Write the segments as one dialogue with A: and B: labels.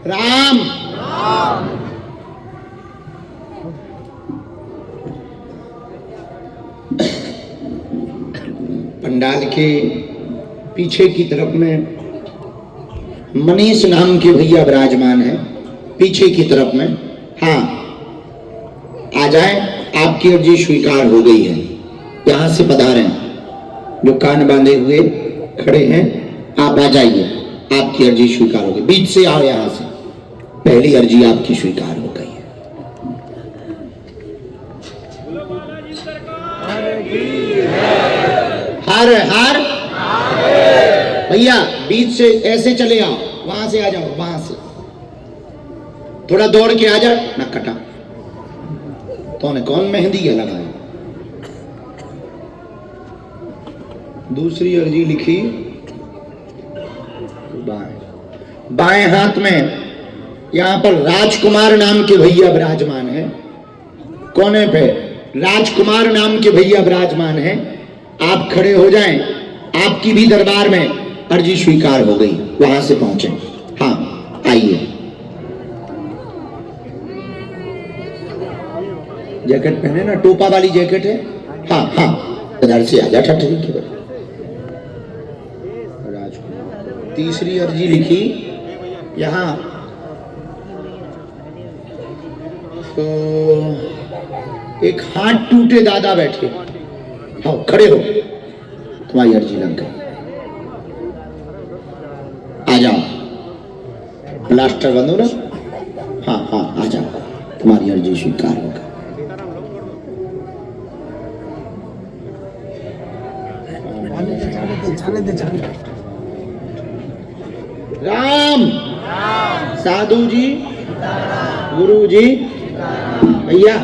A: राम। पंडाल के पीछे की तरफ में मनीष नाम के भैया विराजमान है, पीछे की तरफ में। हाँ, आ जाए, आपकी अर्जी स्वीकार हो गई है। यहां से पधारें, जो कान बांधे हुए खड़े हैं, आप आ जाइए, आपकी अर्जी स्वीकार हो गई। बीच से आओ, यहां से पहली अर्जी आपकी स्वीकार हो गई है। हर हर भैया, बीच से ऐसे चले आओ, वहां से आ जाओ, वहां से थोड़ा दौड़ के आ जाओ ना। कटा तो ने कौन मेहंदी है लगाई। दूसरी अर्जी लिखी, बाएं हाथ में यहां पर राजकुमार नाम के भैया विराजमान है। कोने पे राजकुमार नाम के भैया विराजमान है। आप खड़े हो जाएं, आपकी भी दरबार में अर्जी स्वीकार हो गई। वहां से पहुंचे। हाँ, आइए। जैकेट पहने ना, टोपा वाली जैकेट है। हाँ हाँ, इधर से आ जा। ठठरी की राजकुमार। तीसरी अर्जी लिखी यहां तो एक हाथ टूटे दादा बैठे। हाँ, खड़े हो, तुम्हारी अर्जी लग गई। आ जाओ, प्लास्टर बंदो ना। हाँ हाँ, आ जाओ, तुम्हारी अर्जी स्वीकार होगा। राम। साधु जी, गुरु जी, भैया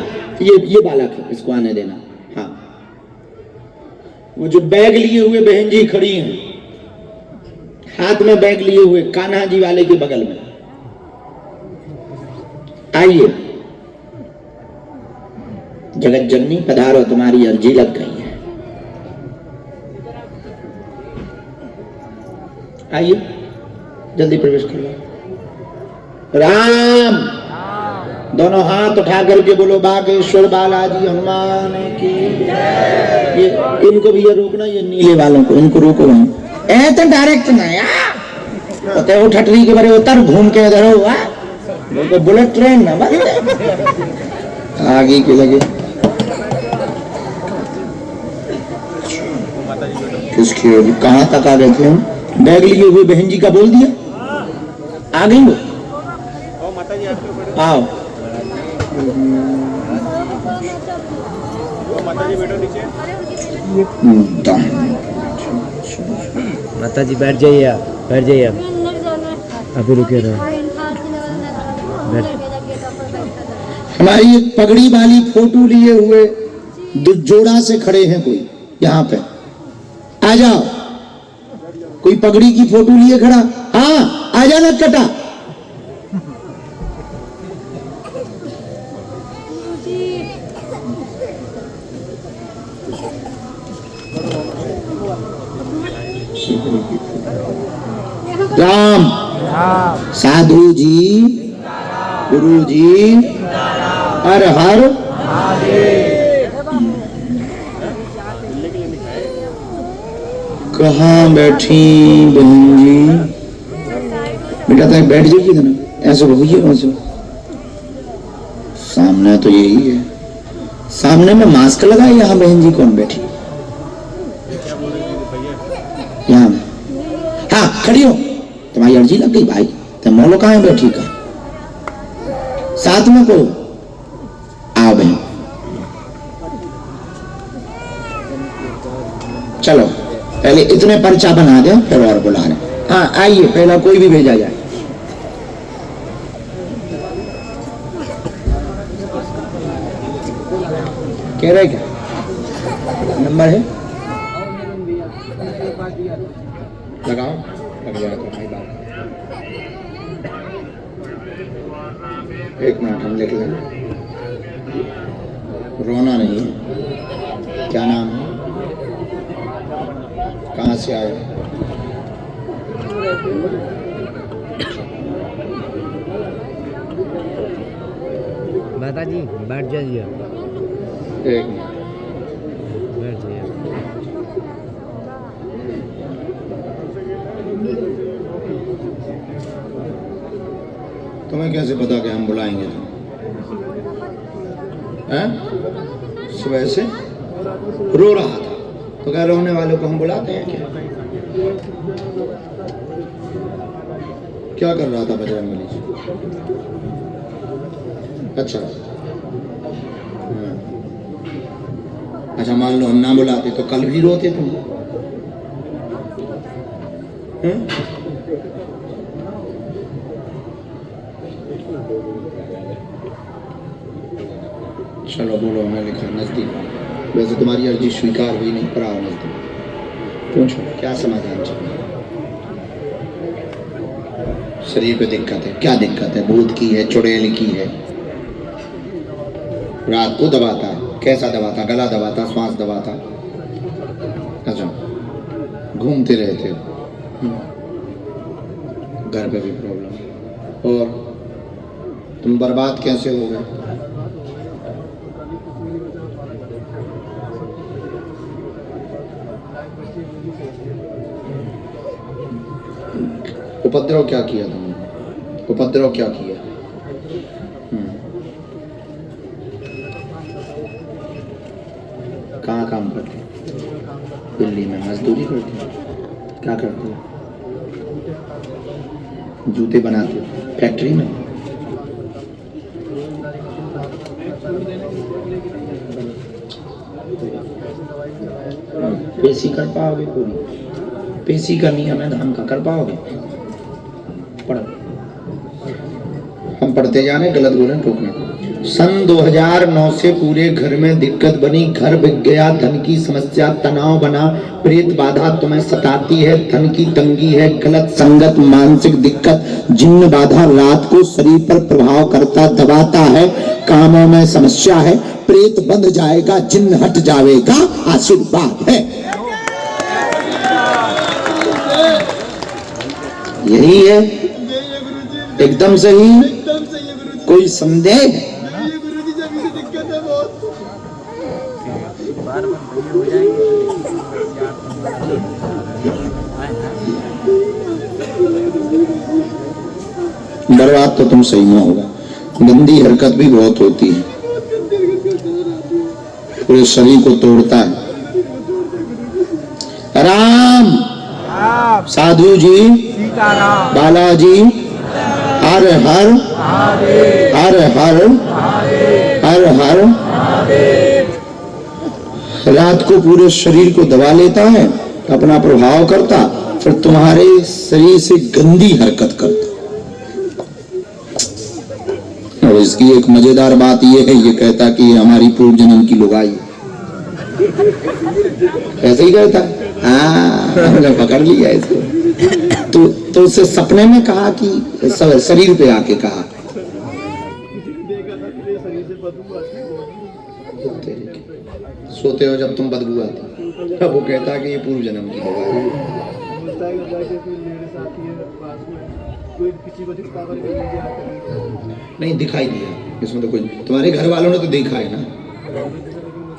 A: ये बालक है, इसको आने देना। हाँ, वो जो बैग लिए हुए बहन जी खड़ी हैं, हाथ में बैग लिए हुए, कान्हा जी वाले के बगल में। आइए, जगत जननी पधारो, तुम्हारी अर्जी लग गई है। आइए, जल्दी प्रवेश कर लो। राम। दोनों हाथ उठा करके बोलो बागेश्वर बालाजी हनुमान की। ये इनको भी ये रोकना, ये नीले वालों को, इनको रोको। तो डायरेक्ट ना यार, तो ठटरी के बारे उतर, घूम के इधर हुआ तो बुलेट ट्रेन ना बस आगे के लगे। किसकी होगी, कहाँ तक आ गए थे हम। बैग लिए हुए बहन जी का बोल दिया, आ गई वो। आओ
B: माता जी बैठ जाइए, आप बैठ जाइए, अभी रुके रहो।
A: हमारी एक पगड़ी वाली फोटो लिए हुए जोड़ा से खड़े हैं कोई यहाँ पे। आ जाओ, कोई पगड़ी की फोटो लिए खड़ा। हाँ, आ जाना कटा। राम। साधु जी, गुरु जी, हर हर। कहाँ बैठी बहन जी। बेटा तक बैठ जाइए ना, ऐसे भूलिए ऐसे। सामने तो यही है, सामने में मास्क लगाए। यहाँ बहन जी कौन बैठी, यहाँ। हाँ, खड़ी हो, तुम्हारी अर्जी लग गई भाई। तो मोलो कहाँ है बैठी का, साथ में को आओ बहन। चलो, पहले इतने पर्चा बना दे, फिर और बुला रहे। हाँ, आइए, पहला कोई भी भेजा जाए। कह रहे क्या नंबर है, लगाओ, लग जाए तो भाई बात। एक मिनट, हम लिख लें। रोना नहीं है। क्या नाम है, कहाँ से आए।
B: माता जी बैठ जाइए,
A: एक मिनट।
B: बैठ जाइए।
A: तुम्हें कैसे पता कि हम बुलाएंगे तुम? हैं? सुबह से रो रहा था तो क्या रोने वालों को हम बुलाते हैं क्या? क्या कर रहा था बजरंगबली जी? अच्छा हाँ। अच्छा मान लो हम ना बुलाते तो कल भी रोते तुम? हैं? चलो बोलो, मैं लिखा नजदीक। वैसे तुम्हारी अर्जी स्वीकार हुई नहीं, पर आओ नजदीक। पूछो क्या समाधान चाहिए? शरीर पे दिक्कत है, क्या दिक्कत है? भूत की है, चुड़ैल की है? रात को दबाता है, कैसा दबाता? गला दबाता, श्वास दबाता? अच्छा, घूमते रहते हो, घर पे भी प्रॉब्लम, और तुम बर्बाद कैसे हो गए? उपद्रव क्या किया तुमने? उपद्रव क्या किया? कहाँ काम करते? दिल्ली में मजदूरी करते? क्या करते? जूते बनाते फैक्ट्री में? पेशी कर पाओगे पूरी? पेशी का नियम है धाम का, कर पाओगे? पढ़ो, हम पढ़ते जा रहे, गलत बोले टोकना। सन 2009 से पूरे घर में दिक्कत बनी, घर बिक गया, धन की समस्या, तनाव बना, प्रेत बाधा तुम्हें सताती है, धन की तंगी है, गलत संगत, मानसिक दिक्कत, जिन्न बाधा रात को शरीर पर प्रभाव करता, दबाता है, कामों में समस्या है, प्रेत बंध जाएगा, जिन्न हट जाएगा, आशीर्वाद है। यही है, एकदम सही, कोई संदेह? बर्बाद तो तुम सही में होगा। गंदी हरकत भी बहुत होती है, पूरे शरीर को तोड़ता है। राम साधु जी, बालाजी, हर हर हर हर हर हर। रात को पूरे शरीर को दबा लेता है, अपना प्रभाव करता, फिर तुम्हारे शरीर से गंदी हरकत करता। और इसकी एक मजेदार बात यह है, ये कहता कि ये हमारी पूर्व जन्म की लुगाई। ऐसे ही कहता, हाँ हमने पकड़ लिया इसको। तो उससे सपने में कहा कि शरीर पे आके कहा, सोते हो जब तुम बदबू आती, अब वो कहता कि ये पूर्व जन्म की लुगाई। नहीं दिखाई दिया इसमें तो कोई, तुम्हारे घर वालों ने तो देखा है ना,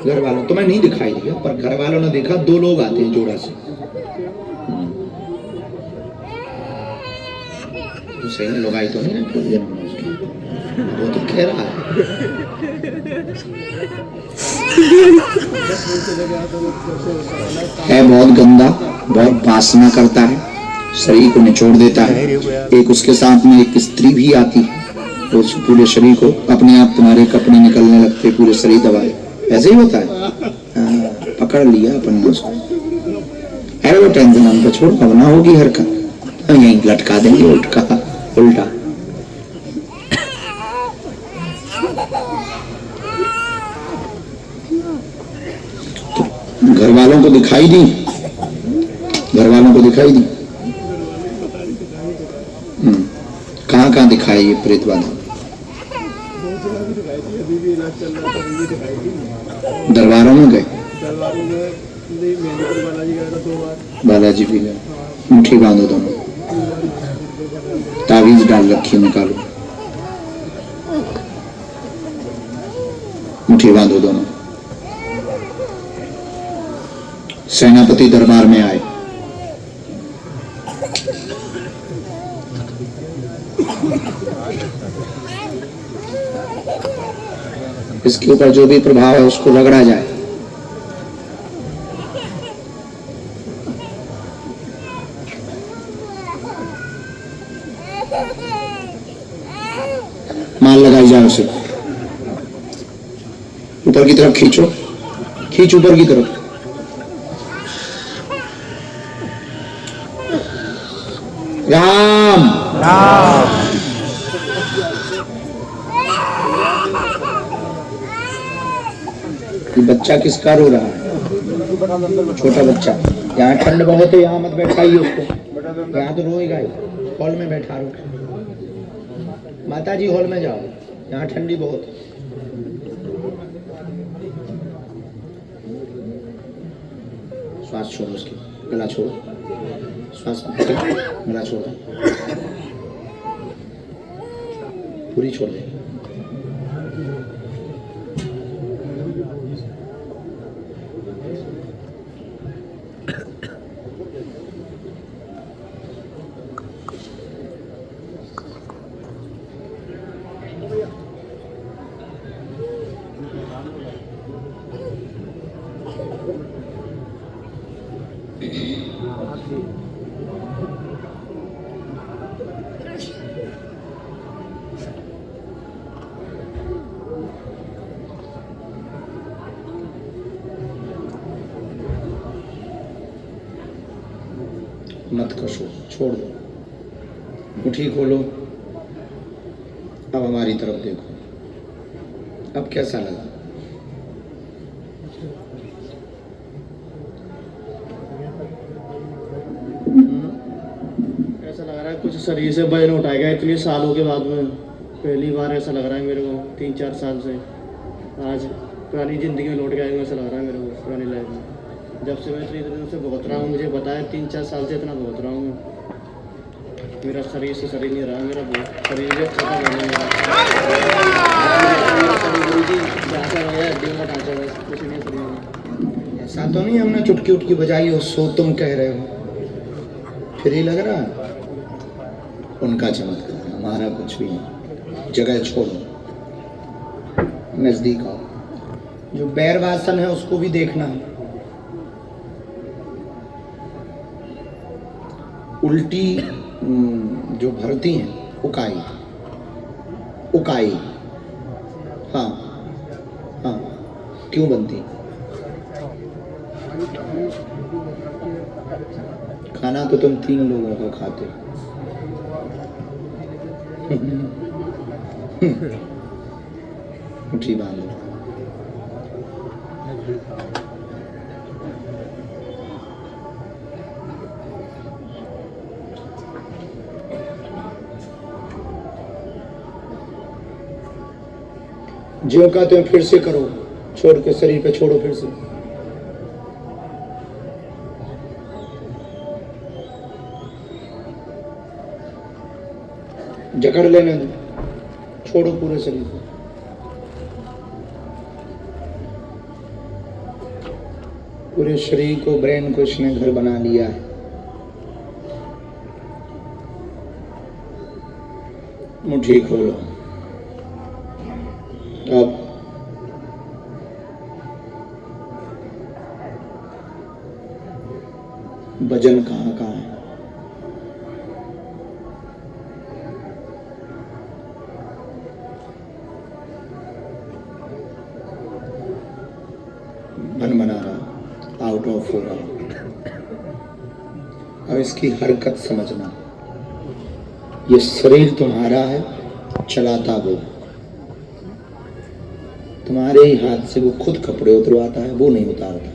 A: घर वालों, तुम्हें नहीं दिखाई दिया पर घर वालों ने देखा। 2 लोग आते हैं जोड़ा से, तो सही में लुगाई तो नहीं है जन्म में उसकी, वो तो कह रहा है बहुत गंदा, बहुत वासना करता है, शरीर को निचोड़ देता है। एक उसके साथ में एक स्त्री भी आती है, तो पूरे शरीर को अपने आप तुम्हारे कपड़े निकलने लगते, पूरे शरीर दबाए। ऐसे ही होता है। पकड़ लिया अपन ने उसको, अरे वो टेंशन हमको छोड़, अब ना होगी हरकत, यहीं लटका देंगे उल्टा। तो घर वालों को दिखाई दी, कहाँ दिखाई ये प्रेत बाधा? दरबारों में गए, बालाजी भी गए, मुट्ठी बांधो दोनों, तावीज डाल रखी, निकालो। मुट्ठी बांधो दोनों। सेनापति दरबार में आए। इसके ऊपर जो भी प्रभाव है उसको रगड़ा जाए। माल लगाई जाए उसे। ऊपर की तरफ खींचो, खींच ऊपर की तरफ। राम राम। ये बच्चा किसका रो रहा है? छोटा बच्चा। यहाँ ठंड बहुत है, यहाँ मत बैठाइए उसको, यहाँ तो रोएगा ही। हॉल में बैठा रो। माता जी हॉल में जाओ, यहाँ ठंडी बहुत है। श्वास छोड़ो उसकी, गला छोड़ो, श्वास गला छोड़ो, पूरी छोड़ दे। मत कशो, छोड़ दो। मुट्ठी खोलो। अब हमारी तरफ देखो। अब कैसा लगा?
C: ऐसा लग रहा है कुछ शरीर से वजन उठाया गया इतने सालों के बाद में। पहली बार ऐसा लग रहा है मेरे को, 3-4 साल से। आज पुरानी ज़िंदगी में लौट गया हूं, ऐसा लग रहा है मेरे को, पुरानी लाइफ में। जब से मैं इतनी दिन से भुगत रहा हूँ, मुझे पता है 3-4 साल से इतना भुगत रहा हूँ मैं। मेरा शरीर से शरीर नहीं रहा, मेरा बहुत शरीर भी अच्छा था पहले मेरा। ढांचा बस कुछ नहीं शरीर में।
A: ऐसा तो नहीं हमने चुटकी उटकी बजाई हो, सो तुम कह रहे हो। फिर ही लग रहा है उनका चमत्कार, हमारा कुछ भी नहीं। जगह छोड़ो, नजदीक आओ। जो बैर वासन है उसको भी देखना है। उल्टी जो भरती हैं, उकाई उकाई। हाँ हाँ, क्यों बनती? खाना तो तुम 3 लोगों को खाते हो। मुट्ठी बांधो। जो कहते हैं फिर से करो, छोड़ के शरीर पे छोड़ो फिर से। जकड़ लेने दो, छोड़ो पूरे शरीर को। पूरे शरीर को, ब्रेन को इसने घर बना लिया है। मुट्ठी खोलो। अब वजन कहाँ कहाँ है? मन बना रहा, आउट ऑफ हो रहा। अब इसकी हरकत समझना। ये शरीर तुम्हारा है, चलाता वो। तुम्हारे ही हाथ से वो खुद कपड़े उतरवाता है, वो नहीं उतारता।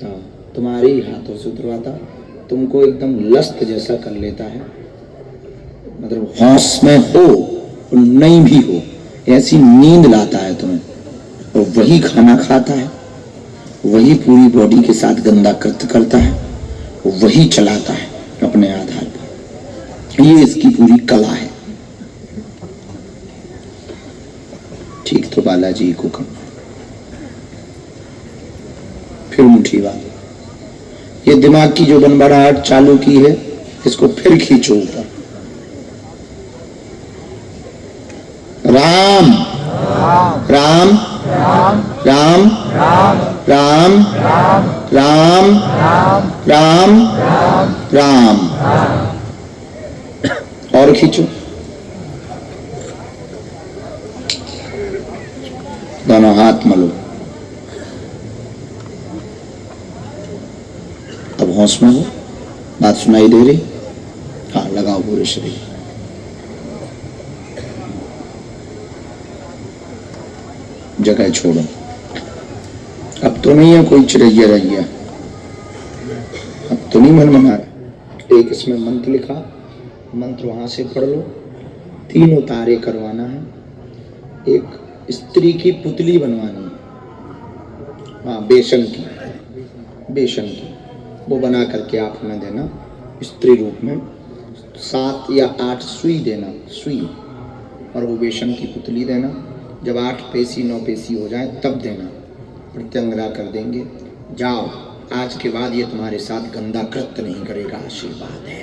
A: हाँ, तुम्हारे ही हाथों से उतरवाता, तुमको एकदम लस्त जैसा कर लेता है। मतलब होश में हो और नहीं भी हो, ऐसी नींद लाता है तुम्हें। और वही खाना खाता है, वही पूरी बॉडी के साथ गंदा कृत्य करता है, वही चलाता है अपने आधार पर। ये इसकी पूरी कला है। ठीक ठीक तो बालाजी को कम, फिर मुट्ठी बांध। ये दिमाग की जो बनबड़ाहट चालू की है, इसको फिर खींचो ऊपर। राम राम राम राम राम राम राम। और खींचो, दोनों हाथ मलो। अब होश में हो, बात सुनाई दे रही? हाँ, लगाओ पूरे शरीर। जगह छोड़ो, अब तो नहीं है कोई चिड़ैया रैया, अब तो नहीं मन मना रहा। एक इसमें मंत्र लिखा, मंत्र वहां से पढ़ लो। 3 उतारे करवाना है, एक स्त्री की पुतली बनवानी है, हाँ बेसन की, वो बना करके आप हमें देना स्त्री रूप में। 7 या 8 सुई देना, सुई, और वो बेसन की पुतली देना। जब 8 पेशी 9 पेशी हो जाए तब देना, प्रत्यंगरा कर देंगे। जाओ, आज के बाद ये तुम्हारे साथ गंदा कृत्य नहीं करेगा, आशीर्वाद है।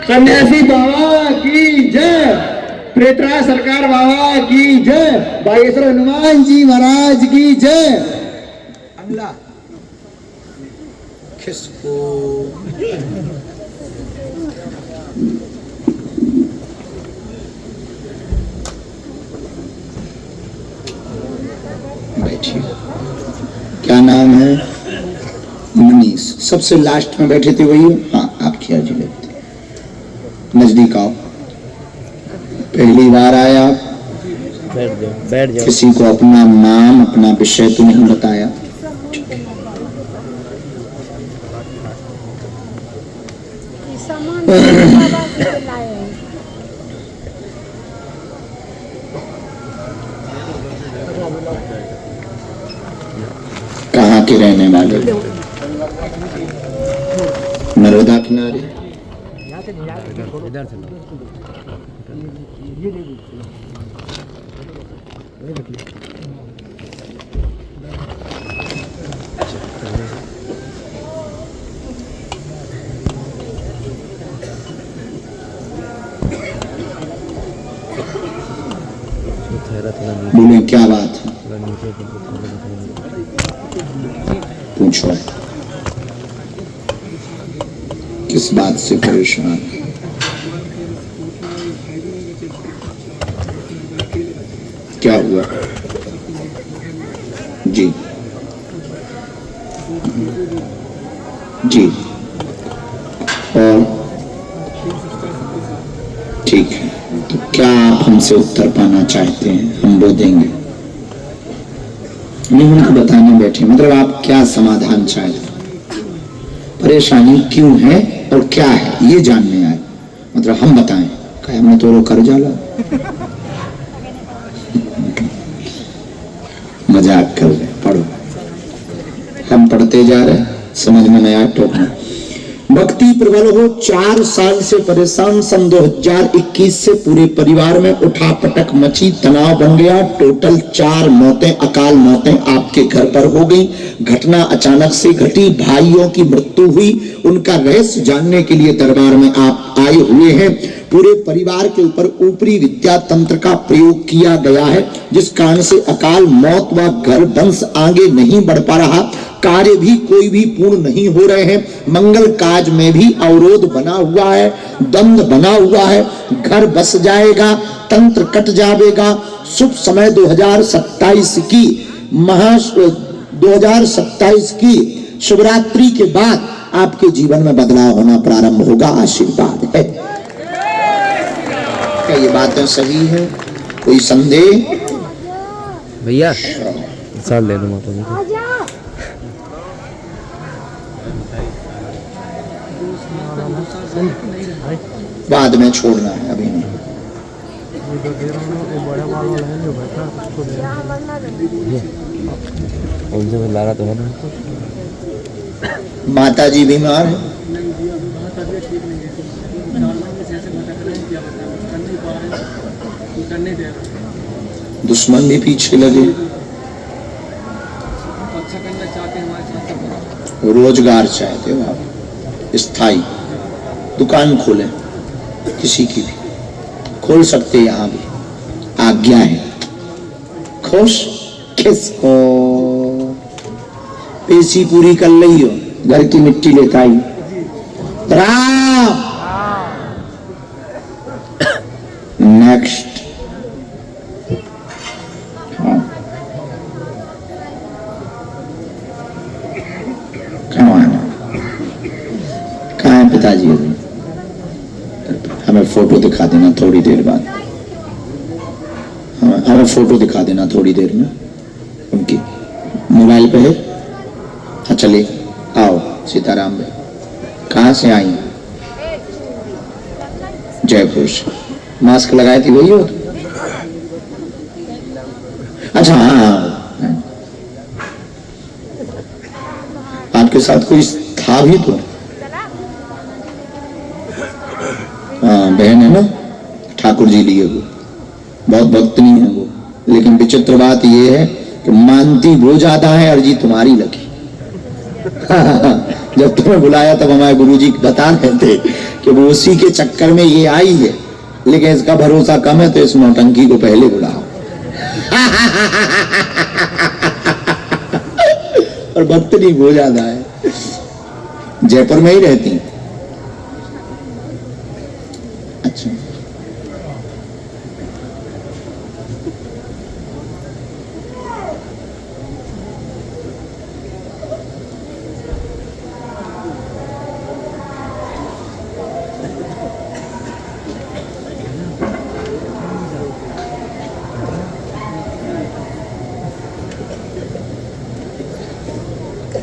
C: सन्यासी बाबा की जय, प्रेतराज सरकार बाबा की जय, बागेश्वर हनुमान जी महाराज की जय।
A: अल्लाह खिसको बैठिए। क्या नाम है? मनीष। सबसे लास्ट में बैठे थे वही? हाँ, आप क्या जी बैठते, नजदीक आओ। पहली बार आया आप?
B: बैठ जाओ।
A: किसी को अपना नाम अपना विषय तो नहीं बताया? कहाँ के रहने वाले? नर्मदा किनारे।
B: इधर से
A: बोले क्या बात है? पूछो, किस बात से परेशान? क्या हुआ? जी जी, और ठीक है, तो क्या आप हमसे उत्तर पाना चाहते हैं? हम वो देंगे। नहीं, उनको बताने बैठे, मतलब आप क्या समाधान चाहते हैं? परेशानी क्यों है और क्या है ये जानने आए, मतलब हम बताएं। क्या हमने तो रो कर जाला, मजाक कर रहे। पढ़ो, हम पढ़ते जा रहे, समझ में नया टोकना। भक्ति प्रबल हो, 4 साल से परेशान। सन 2021 से पूरे परिवार में उठा पटक मची, तनाव बन गया। टोटल 4 मौतें, अकाल मौतें आपके घर पर हो गई। घटना अचानक से घटी, भाइयों की मृत्यु हुई। उनका रहस्य जानने के लिए दरबार में आप आए हुए हैं। पूरे परिवार के ऊपर ऊपरी विद्या तंत्र का प्रयोग किया गया है, जिस कारण से अकाल मौत व घर वंश आगे नहीं बढ़ पा रहा। कार्य भी कोई भी पूर्ण नहीं हो रहे हैं। मंगल काज में भी अवरोध बना हुआ है, द्वंद बना हुआ है। घर बस जाएगा, तंत्र कट जाएगा। शुभ समय 2027 की 2027 की शिवरात्रि के बाद आपके जीवन में बदलाव होना प्रारंभ होगा। आशीर्वाद है। क्या ये बातें सही है? कोई संदेह?
B: भैया साल ले लो माता जी।
A: बाद में छोड़ना है, अभी नहीं।
B: उनसे लारा तो है ना।
A: माता जी बीमार है,
C: तबीयत ठीक नहीं है, 4 महीने से ऐसे भटक रहे हैं, क्या बताएं, कर नहीं पा रहे हैं, तो करने दे रहे।
A: दुश्मन भी पीछे लगे,
C: अच्छा करना चाहते हैं हमारे साथ सब।
A: रोजगार चाहते हो आप, स्थाई दुकान खोले, किसी की भी खोल सकते, यहाँ भी आज्ञा है। खुश किसको, पेशी पूरी कर ली हो, घर की मिट्टी लेता ही राम। नेक्स्ट, हाँ कहाँ है पिताजी? अभी हमें फोटो दिखा देना थोड़ी देर बाद, हमें फोटो दिखा देना थोड़ी देर में उनकी, मोबाइल पे है। हाँ चलिए, आओ सीताराम भाई, कहाँ से आई? जयपुर से। मास्क लगाई थी वही हो? अच्छा हाँ, आपके साथ कोई था भी तो? हाँ बहन है ना, ठाकुर जी लिए वो, बहुत भक्तनी है वो, लेकिन विचित्र बात ये है कि मानती वो ज्यादा है, अर्जी तुम्हारी लगी। जब तुम्हें बुलाया तब हमारे गुरुजी बता रहे थे कि वो उसी के चक्कर में ये आई है, लेकिन इसका भरोसा कम है तो इस नौटंकी को पहले बुलाओ। और भक्तनी वो ज्यादा है, जयपुर में ही रहती। अच्छा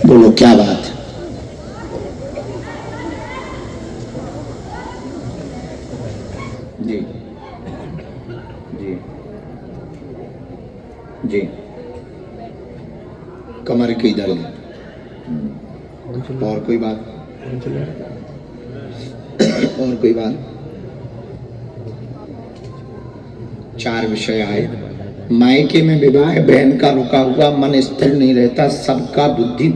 A: बोलो क्या बात है? जी जी जी, कमर की दर्द, और कोई बात? और कोई बात? 4 विषय आए। मायके में विवाह, बहन का रुका हुआ मन स्थिर नहीं रहता, सबका बुद्धि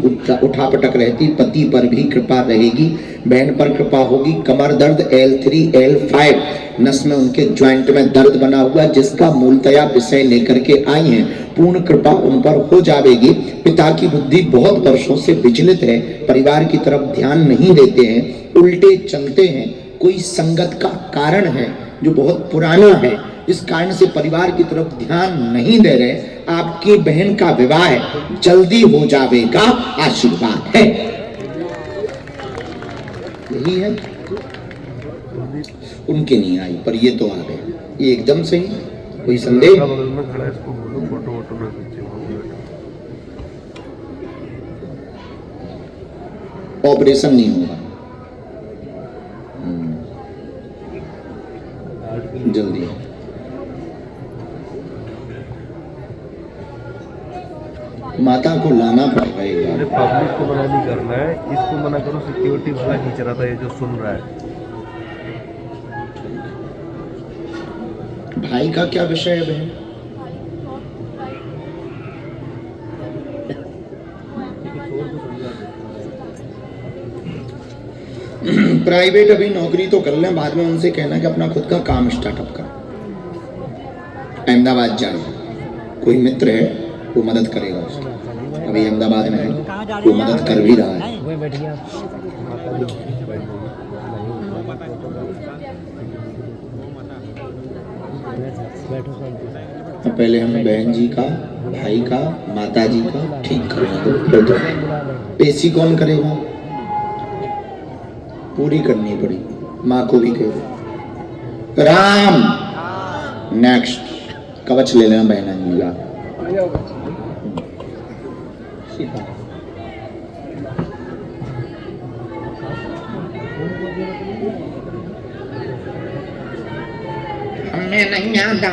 A: उठा पटक रहती, पति पर भी कृपा रहेगी, बहन पर कृपा होगी, कमर दर्द L3 L5 नस में उनके ज्वाइंट में दर्द बना हुआ, जिसका मूलतया विषय लेकर के आई हैं, पूर्ण कृपा उन पर हो जाएगी। पिता की बुद्धि बहुत वर्षों से विचलित है, परिवार की तरफ ध्यान नहीं देते हैं, उल्टे चलते हैं, कोई संगत का कारण है जो बहुत पुराना है, इस कारण से परिवार की तरफ ध्यान नहीं दे रहे। आपकी बहन का विवाह जल्दी हो जाएगा, आशीर्वाद है, यही है। उनके नहीं आई पर ये तो आ गए, ये एकदम सही, कोई संदेह? ऑपरेशन नहीं होगा, जल्दी। माता को लाना पड़ेगा एक बार।
D: पब्लिक को मना नहीं करना है, इसको मना करो, सिक्योरिटी वाला खींच रहा था ये जो सुन रहा है।
A: भाई का क्या विषय है बहन? प्राइवेट अभी नौकरी तो कर लें, बाद में उनसे कहना कि अपना खुद का काम स्टार्टअप कर, अहमदाबाद जाए, कोई मित्र है वो मदद करेगा उसकी, अभी अहमदाबाद में है, वो मदद कर भी रहा है। पहले हमें बहन जी का, भाई का, माता जी का ठीक करेंगे, तो पेशी कौन करेगा? पूरी करनी पड़ी, माँ को भी कहो राम। नेक्स्ट, कवच ले लेना बहना जी का। हमें नहीं आता,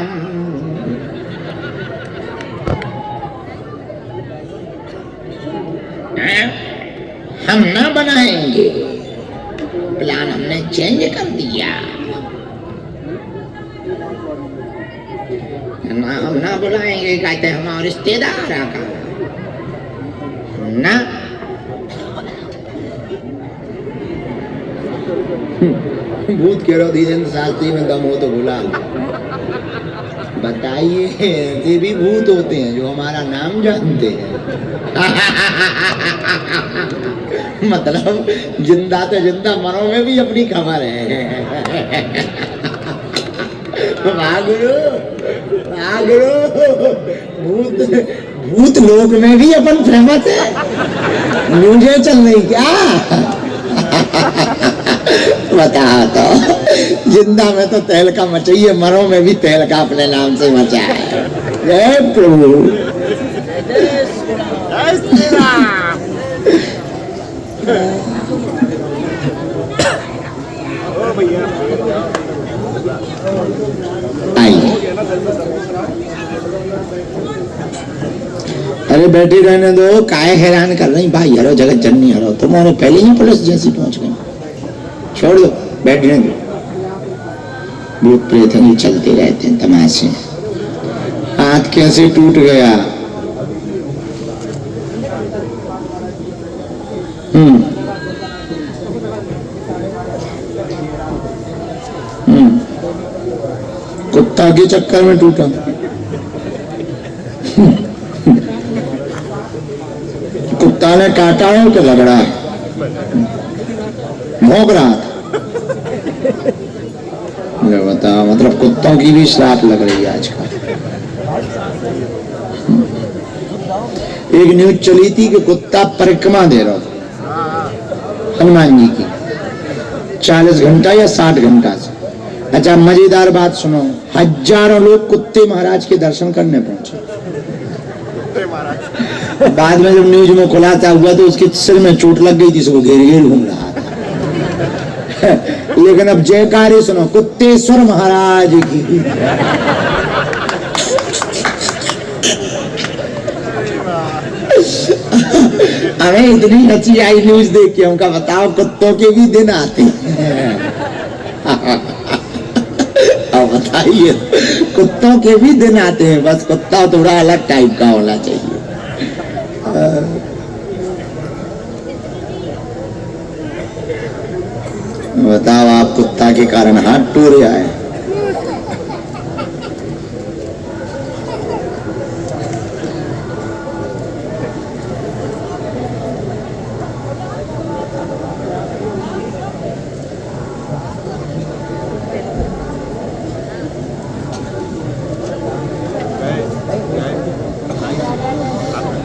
A: हम ना बनाएंगे प्लान चेंज कर दिया, नाम ना बुलाएंगे, कहते हैं हमारे रिश्तेदार का ना। भूत कह रहा धीरेन्द्र शास्त्री में दम हो तो बुला लो। बताइए, ये भी भूत होते हैं जो हमारा नाम जानते हैं। मतलब जिंदा तो जिंदा, मरो में भी अपनी खबर है। वाह गुरु, वाह गुरु। भूत लोक में भी अपन फेमस है, न्यूज़े चल रही क्या? बताओ तो, जिंदा में तो तहलका मचाइए, मरो में भी तहलका अपने नाम से मचा है। जय प्रभु, जय श्री राम। आइए, अरे बैठे रहने दो, काहे हैरान कर रही भाई? हरो जगत जननी हरो, तुम्हारे पहले ही पुलिस जैसी पहुंच गई। छोड़ दो, बैठने दो। भूत प्रेत ही चलते रहते हैं तमाशे। हाथ कैसे टूट गया? कुत्ता के चक्कर में टूटा। कुत्ता ने काटा हो तो लग रहा है, भौंक रहा था। बताओ, मतलब कुत्तों की भी श्राप लग रही है आजकल। एक न्यूज चली थी कि कुत्ता परिक्रमा दे रहा था हनुमान जी की, 40 घंटा या 60 घंटा से। अच्छा, मजेदार बात सुनो, हजारों लोग कुत्ते महाराज के दर्शन करने पहुंचे। बाद में जब न्यूज में खुलासा हुआ तो उसके सिर में चोट लग गई थी, इसको घेर घेर घूम रहा था। लेकिन अब जयकारी सुनो, कुत्तेश्वर महाराज की। हमें इतनी हंसी आई न्यूज देख के, उनका बताओ कुत्तों के भी दिन आते हैं। अब बताइए, कुत्तों के भी दिन आते हैं, बस कुत्ता थोड़ा अलग टाइप का होना चाहिए। बताओ, आप कुत्ता के कारण हाथ टूट जाए।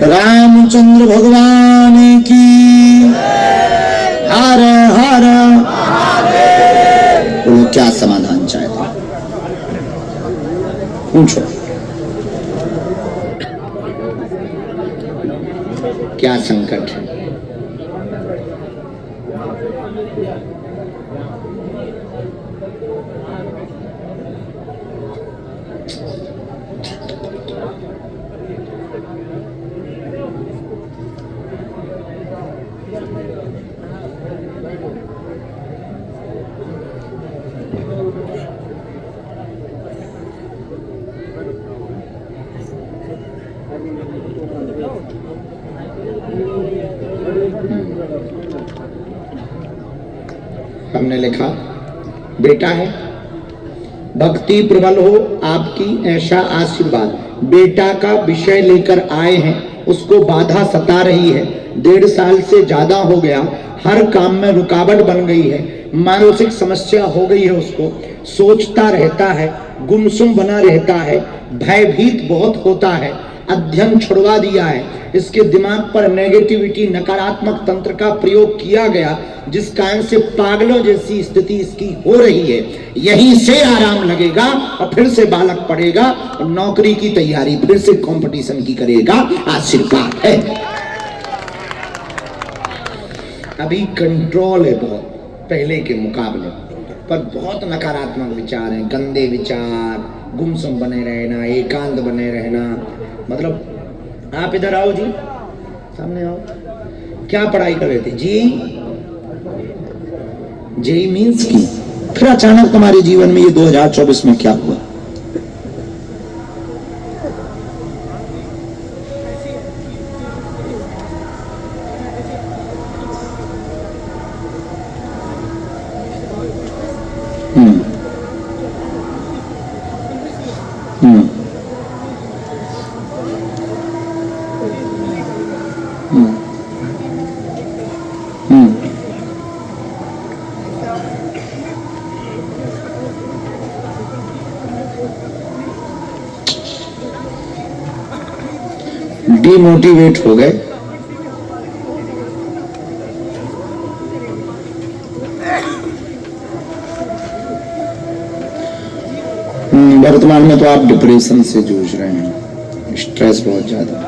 A: रामचंद्र भगवान की हर हर महादेव। क्या समाधान चाहते, पूछो, क्या संकट है? हमने लिखा, बेटा है, भक्ति प्रबल हो आपकी, ऐसा आशीर्वाद। बेटा का विषय लेकर आए हैं, उसको बाधा सता रही है, 1.5 साल से ज्यादा हो गया, हर काम में रुकावट बन गई है, मानसिक समस्या हो गई है उसको, सोचता रहता है, गुमसुम बना रहता है, भयभीत बहुत होता है, अध्ययन छुड़वा दिया है, इसके दिमाग पर नेगेटिविटी नकारात्मक तंत्र का प्रयोग किया गया, जिस कारण से पागलों जैसी स्थिति इसकी हो रही है। यहीं से आराम लगेगा और फिर से बालक पढ़ेगा और नौकरी की तैयारी फिर से कंपटीशन की करेगा। आशीर्वाद है। अभी कंट्रोल है बहुत पहले के मुकाबले, पर बहुत नकारात्मक विचार हैं, गंदे विचार, गुमसुम बने रहना, एकांत बने रहना। मतलब आप इधर आओ जी, सामने आओ। क्या पढ़ाई कर रहे थे जी? जेई मीन्स की। फिर अचानक तुम्हारे जीवन में ये 2024 में क्या हुआ? हम्म हम्म हम्म हम्म डिमोटिवेट हो गए। वर्तमान में तो आप डिप्रेशन से जूझ रहे हैं, स्ट्रेस बहुत ज्यादा।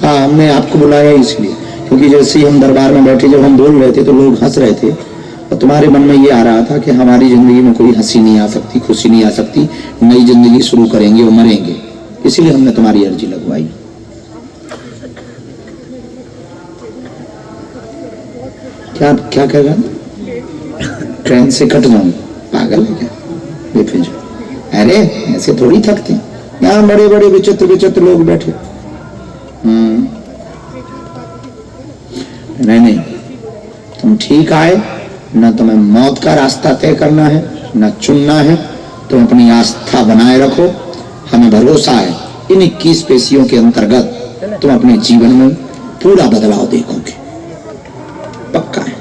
A: हाँ, हमने आपको बुलाया इसलिए क्योंकि जैसे ही हम दरबार में बैठे, जब हम बोल रहे थे तो लोग हंस रहे थे और तुम्हारे मन में ये आ रहा था कि हमारी जिंदगी में कोई हंसी नहीं आ सकती, खुशी नहीं आ सकती, नई जिंदगी शुरू करेंगे और मरेंगे, इसलिए हमने तुम्हारी अर्जी लगवाई। क्या कहेगा? ट्रेन से कट जाऊं? पागल है क्या? बेफिजूल। अरे ऐसे थोड़ी थकते, यहाँ बड़े बड़े विचित्र विचित्र लोग बैठे। नहीं, तुम ठीक आए, न तुम्हें मौत का रास्ता तय करना है न चुनना है। तुम अपनी आस्था बनाए रखो, हमें भरोसा है इन 21 पेशियों के अंतर्गत तुम अपने जीवन में पूरा बदलाव देखोगे, पक्का है।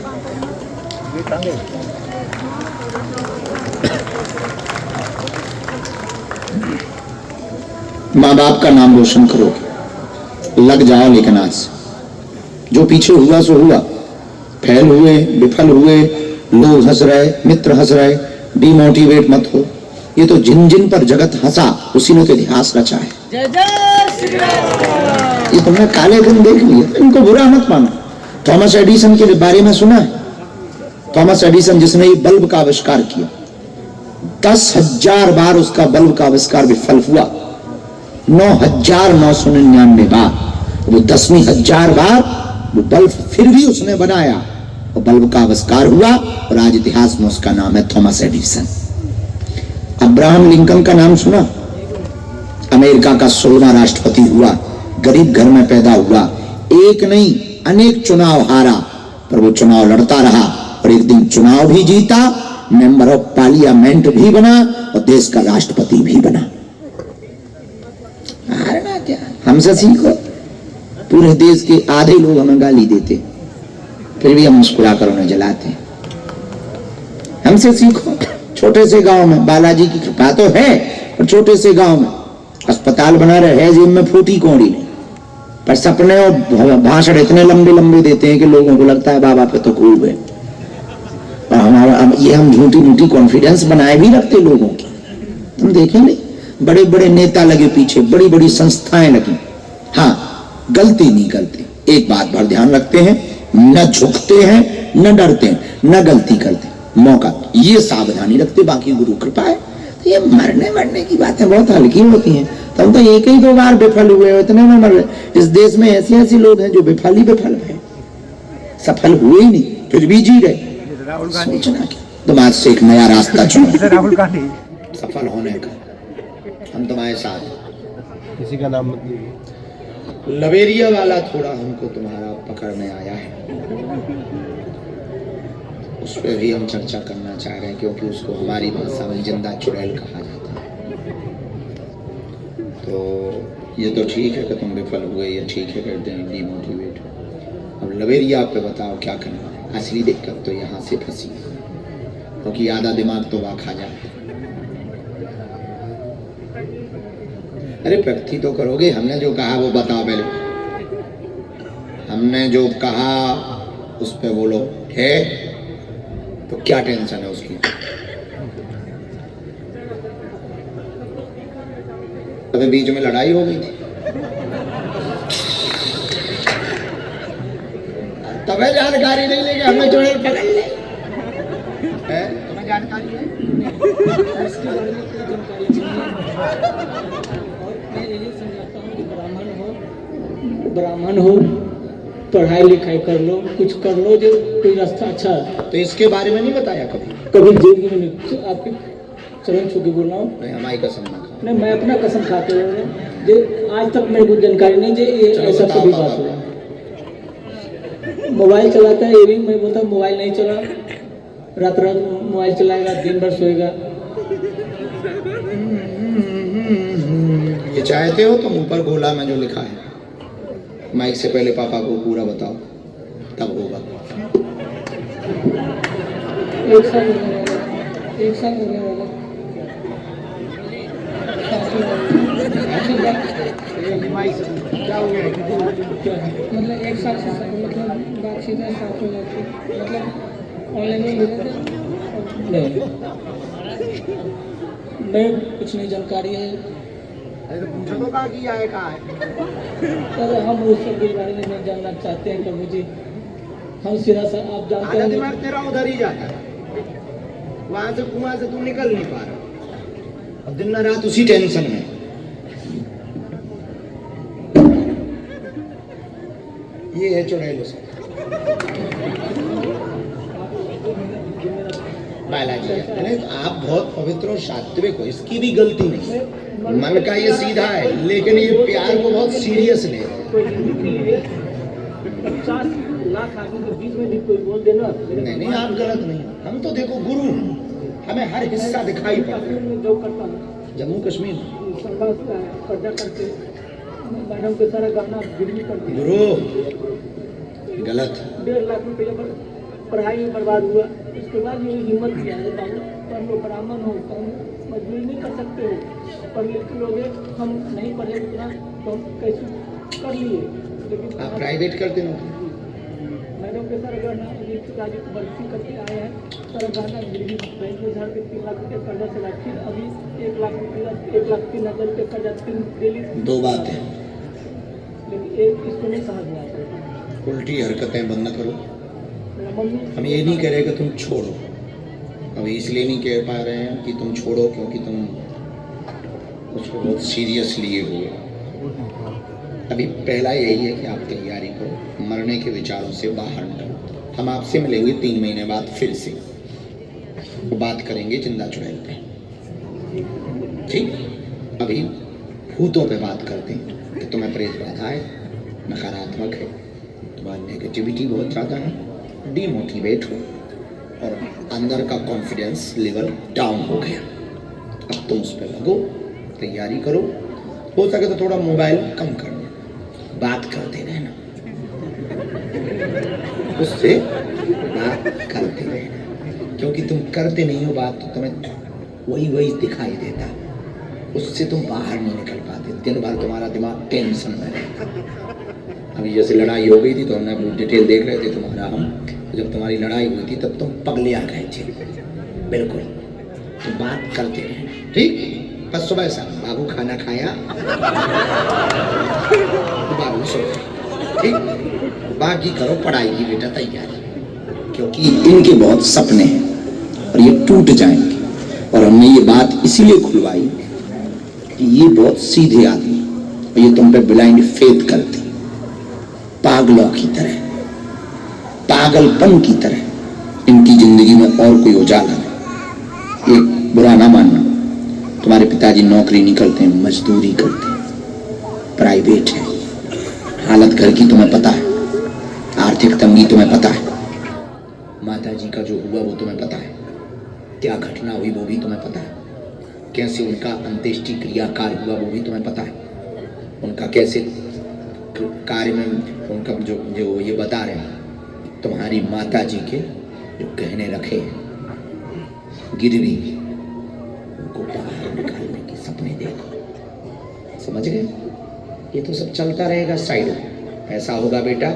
A: माँ बाप का नाम रोशन करोगे, लग जाओ। लेकिन आज जो पीछे हुआ सो हुआ, फेल हुए, विफल हुए, लोग हंस रहे, मित्र हंस रहे, डिमोटिवेट मत हो। ये तो जिन जिन पर जगत हंसा उसी ने तो इतिहास रचा है।
E: जय जय श्री राम।
A: ये तुमने काले दिन देख लिए, इनको बुरा मत मानो। थॉमस एडिसन के बारे में सुना है? थॉमस एडिसन जिसने ये बल्ब का आविष्कार किया, 10,000 बार उसका बल्ब का आविष्कार विफल हुआ, 9,999 बार, वो 10,000 बार वो बल्ब फिर भी उसने बनाया और बल्ब का आविष्कार हुआ और आज इतिहास में उसका नाम है थॉमस एडिसन। अब्राहम लिंकन का नाम सुना? अमेरिका का 16वां राष्ट्रपति हुआ, गरीब घर में पैदा हुआ, एक नहीं अनेक चुनाव हारा, पर वो चुनाव लड़ता रहा और एक दिन चुनाव भी जीता, मेंबर ऑफ पार्लियामेंट भी बना और देश का राष्ट्रपति भी बना। हारना क्या, हमसे सीखो। पूरे देश के आधे लोग हमें गाली देते, फिर भी हम मुस्कुरा कर उन्हें जलाते। हमसे सीखो। छोटे से गांव में बालाजी की कृपा तो है, और छोटे से गांव में अस्पताल बना रहे हैं, जेब में फूटी कौड़ी नहीं, पर सपने और भाषण इतने लंबे लंबे देते हैं कि लोगों को लगता है बाबा पे तो खूब है। और हमारा ये हम झूठी झूठी कॉन्फिडेंस बनाए भी रखते लोगों की। तुम देखे नहीं, बड़े बड़े नेता लगे पीछे, बड़ी बड़ी संस्थाएं लगी। हाँ, गलती नहीं करते, एक बात पर ध्यान रखते हैं, न झुकते हैं, न डरते हैं, न गलती करते, मौका ये सावधानी रखते, बाकी गुरु कृपा है। तो ये मरने मरने की बातें बहुत हल्की होती हैं। तो हम तो एक ही 2 बार विफल हुए, इतने में मर रहे। इस देश में ऐसे ऐसे लोग हैं जो विफल ही विफल है, सफल हुए ही नहीं, फिर भी जी रहे। सोचना क्या, तुम आज से एक नया रास्ता चुनो
D: राहुल गांधी
A: सफल होने का। हम तुम्हारे साथ।
D: किसी का नाम मत लीजिए।
A: लवेरिया वाला थोड़ा हमको तुम्हारा पकड़ने आया है, उस पर भी हम चर्चा करना चाह रहे हैं, क्योंकि उसको हमारी भाषा में जिंदा चुड़ैल कहा जाता है। तो ये तो ठीक है कि तुम विफल हुए, ये ठीक है कि डिमोटिवेट हो। अब लवेरिया पे बताओ क्या करना है। असली दिक्कत तो यहाँ से फंसी, क्योंकि आधा दिमाग तो वहाँ खा जाता है। अरे प्रगति तो करोगे, हमने जो कहा वो बताओ पहले। हमने जो कहा उस पे बोलो, है तो क्या टेंशन है उसकी? अबे बीच में लड़ाई हो गई थी, तबे जानकारी नहीं लेके हमें चुड़ैल पकड़ ले। तुम्हें जानकारी है?
E: मैं ये समझाता हूँ कि ब्राह्मण हो
F: ब्राह्मण हो, पढ़ाई लिखाई कर लो, कुछ कर लो जो कोई रास्ता अच्छा है।
A: तो इसके बारे में नहीं बताया कभी?
F: कभी जिंदगी में नहीं। आपके चरण छू के बोल रहा हूँ,
A: नहीं, हमारी कसम ना खा।
F: नहीं मैं अपना कसम खाते हुए जे आज तक मेरे को जानकारी नहीं जे ये
A: चलो
F: ऐसा
A: बताओ
F: कभी
A: बाबा।
F: बात हुआ। मोबाइल चलाता है, ये भी मैं बोलता हूँ मोबाइल नहीं चला, रात रात मोबाइल चलाएगा, दिन भर सोएगा।
A: ये चाहते हो तुम ऊपर गोला में जो लिखा है, माइक से पहले पापा को पूरा बताओ, तब होगा।
F: एक साल हो गया वाला, एक साल हो गया वाला।
A: क्या हो गया?
F: मतलब एक साल से मतलब बातचीत है, साथ हो जाती, मतलब ऑनलाइन ही मिले थे। नहीं, मैं कुछ नहीं जानकारी है।
A: अरे तो पूछो तो कहाँ किया है, कहाँ है?
F: तो हम उस सब के बारे में नहीं जानना चाहते हैं प्रभु जी। हम सीधा सा आप जानते
A: आधा
F: हैं
A: दिमाग तेरा उधर ही जाता है, वहां से कुआं से तू निकल नहीं पा रहा, अब दिन रात उसी टेंशन में। ये है चुड़ैलों से बालाजी। अरे आप बहुत पवित्र और सात्विक हो, इसकी भी गलती नहीं, मन का ये सीधा है, लेकिन ये प्यार को बहुत सीरियस ले।
F: 50 लाख आदमी के बीच में भी कोई बोल देना।
A: नहीं नहीं, आप गलत नहीं, हम तो देखो गुरु हैं, हमें हर हिस्सा दिखाई पड़ता है।
F: जो करता हूँ
A: जम्मू कश्मीर
F: समाज का कर्जा करके मैडम के सारा गहना गिरवी कर दिया।
A: गुरु गलत।
F: 1.5 लाख रुपये पर पढ़ाई में बर्बाद हुआ। उसके बाद मेरी हिम्मत किया है, हम लोग ब्राह्मण हो तो हम मजदूरी नहीं कर सकते हो, पढ़ लिख लोग हम नहीं पढ़े उतना तो हम कैसे कर लिए। लेकिन
A: आप प्राइवेट करते हो?
F: मैडम के सारा गहना पिताजी को बर्फी करके आए हैं, सारा गहना गिरवी बैंक में झाड़ के 3 लाख रुपये कर्जा चला, फिर अभी 1 लाख रुपया 1,03,000 रुपये कर्जा डेली।
A: दो बात है,
F: लेकिन एक इसको नहीं समझ में आता।
A: उल्टी हरकतें बंद करो।
F: मेरा मम्मी
A: हम ये नहीं कह रहे कि तुम छोड़ो, अभी इसलिए नहीं कह पा रहे हैं कि तुम छोड़ो क्योंकि तुम उसको बहुत सीरियस लिए हुए। अभी पहला यही है कि आप तैयारी करो, मरने के विचारों से बाहर निकलो। हम आपसे मिलेंगे 3 महीने बाद फिर से, वो बात करेंगे जिंदा चुड़ैल पे, ठीक? अभी भूतों पे बात करते हैं कि तुम्हें प्रेत बाधा है, नकारात्मक है, तुम्हारी नेगेटिविटी बहुत ज़्यादा है, डीमोटिवेट हो और अंदर का कॉन्फिडेंस लेवल डाउन हो गया। अब तुम उस पर लगो, तैयारी करो, हो सके तो थोड़ा मोबाइल कम करना, बात करते रहना, उससे बात करते रहना, क्योंकि तुम करते नहीं हो बात तो तुम्हें वही दिखाई देता, उससे तुम बाहर नहीं निकल पाते, दिन भर तुम्हारा दिमाग टेंशन में रहता। अभी जैसे लड़ाई हो गई थी तो हमने अपनी डिटेल देख रहे थे तुम्हारा, हम जब तुम्हारी लड़ाई हुई थी तब तुम पगले आ गए थे, बिल्कुल। तो बात करते रहना, ठीक? बस सुबह शाम बाबू खाना खाया, बाबू सो गए, ठीक? बाकी करो पढ़ाई की बेटा तैयारी, क्योंकि इनके बहुत सपने हैं और ये टूट जाएंगे। और हमने ये बात इसीलिए खुलवाई कि ये बहुत सीधे आदमी और ये तुम पे ब्लाइंड फेथ करते, पागलों की तरह, पागलपन की तरह इनकी जिंदगी में और कोई उजाला नहीं। ये बुरा ना मानना, तुम्हारे पिताजी नौकरी नहीं करते हैं, मजदूरी करते हैं, प्राइवेट है, हालत घर की तुम्हें पता है, आर्थिक तंगी तुम्हें पता है, माता जी का जो हुआ वो तुम्हें पता है, क्या घटना हुई वो भी तुम्हें पता है, कैसे उनका अंत्येष्टि क्रियाकाल हुआ वो भी तुम्हें पता है, उनका कैसे कार्य में उनका जो ये बता रहे हैं, तुम्हारी माता जी के जो गहने रखे हैं गिरवी, उनको बाहर निकालने के सपने देखो, समझ गए? ये तो सब चलता रहेगा साइड में। ऐसा होगा बेटा,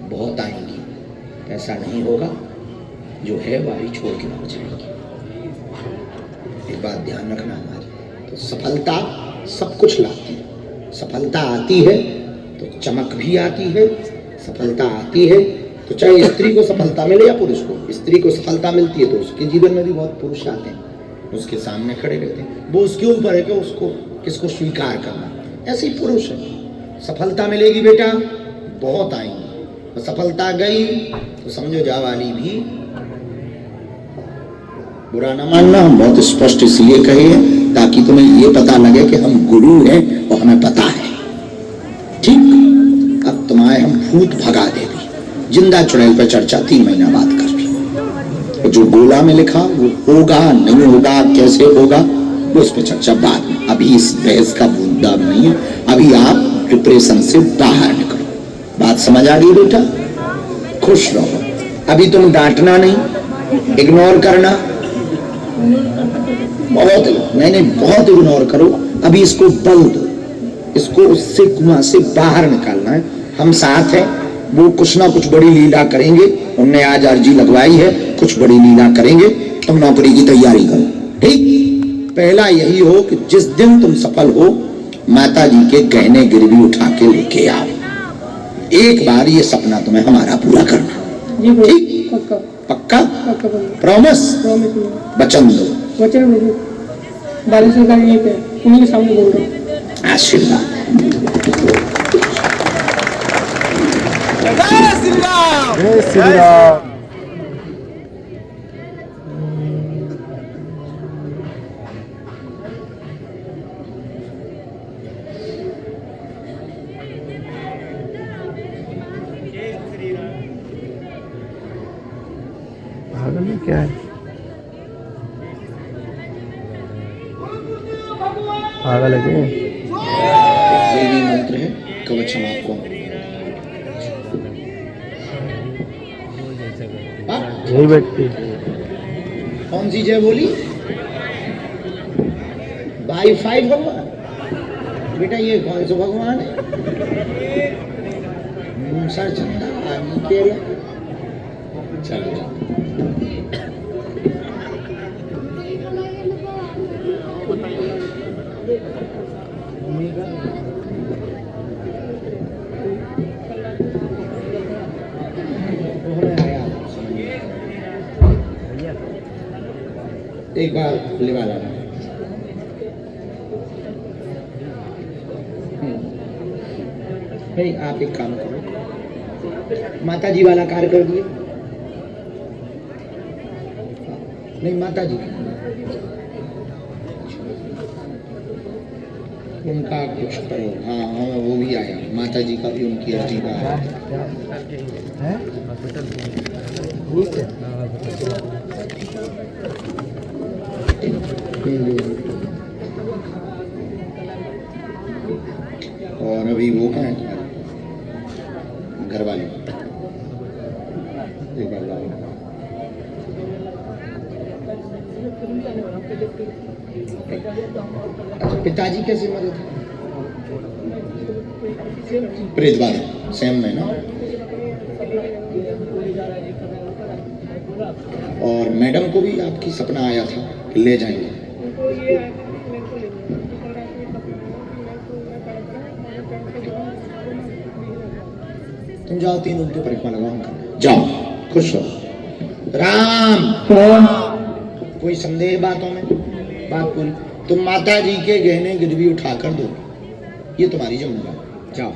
A: बहुत आएंगी, ऐसा नहीं होगा, जो है वह भी छोड़ के भाग जाएंगी। एक बात ध्यान रखना हमारी, तो सफलता सब कुछ लाती है, सफलता आती है तो चमक भी आती है, सफलता आती है तो चाहे स्त्री को सफलता मिले या पुरुष को, स्त्री को सफलता मिलती है तो उसके जीवन में भी बहुत पुरुष आते हैं, उसके सामने खड़े रहते हैं, वो उसके ऊपर है कि उसको किसको स्वीकार करना। ऐसे ही पुरुष है, सफलता मिलेगी बेटा, बहुत आएंगी। तो सफलता गई तो समझो जावाली भी बुरा ना मानना। हम बहुत स्पष्ट इसलिए कहे हैं ताकि तुम्हें ये पता लगे कि हम गुरु हैं और हमें पता है। ठीक, अब तुम्हारे हम भूत भगा देंगे। जिंदा चुड़ैल पर चर्चा 3 महीना बाद कर भी। जो गोला में लिखा वो होगा नहीं होगा कैसे होगा वो उस पर चर्चा बाद में। अभी इस बहस का मुद्दा नहीं है। अभी आप डिप्रेशन से बाहर निकलो। बात समझ आ गई बेटा? खुश रहो। अभी तुम डांटना नहीं, इग्नोर करना, बहुत नहीं बहुत इग्नोर करो। अभी इसको बल दो, इसको उससे कुआं से बाहर निकालना है। हम साथ हैं, वो कुछ ना कुछ बड़ी लीला करेंगे। उनने आज अर्जी लगवाई है, कुछ बड़ी लीला करेंगे। तुम नौकरी की तैयारी करो। ठीक, पहला यही हो कि जिस दिन तुम सफल हो माता जी के गहने गिरवी उठा के लेके आओ। एक बार ये सपना तुम्हें हमारा पूरा करना। ठीक, पक्का? प्रॉमिस? वचन दो।
F: वचन मुझे बारिश सरकार यहीं पे उन्हीं के सामने बोल रहा हूँ।
A: आशीर्वाद।
B: जय श्री राम।
D: पागल है क्या है? पागल है क्या?
A: देवी मंत्र है, कवच हम आपको।
D: यही बैठती
A: कौन सी जय बोली? वाईफाई भगवान? बेटा ये कौन सा भगवान है? सर चंदा आदमी के लिए चलो जाओ। एक बार लिवा लाना। नहीं आप एक काम करो, माता जी वाला कार्य कर दिए। नहीं माता जी उनका कुछ करो। हाँ हाँ वो भी आया, माता जी का भी उनकी अर्जी का आया। और अभी वो कहाँ है घर वाले? एक बार लाओ। अच्छा पिताजी कैसे मरे थे? प्रेतवाद सेम में ना। और मैडम को भी आपकी सपना आया था कि ले जाएंगे? तुम जाओ 3 उल्टे परिक्रमा लगाओ, जाओ खुश हो। राम कोई संदेह बातों में? बात पूरी। तुम माता जी के गहने गिरवी उठा कर दो, ये तुम्हारी जिम्मेदारी। जाओ।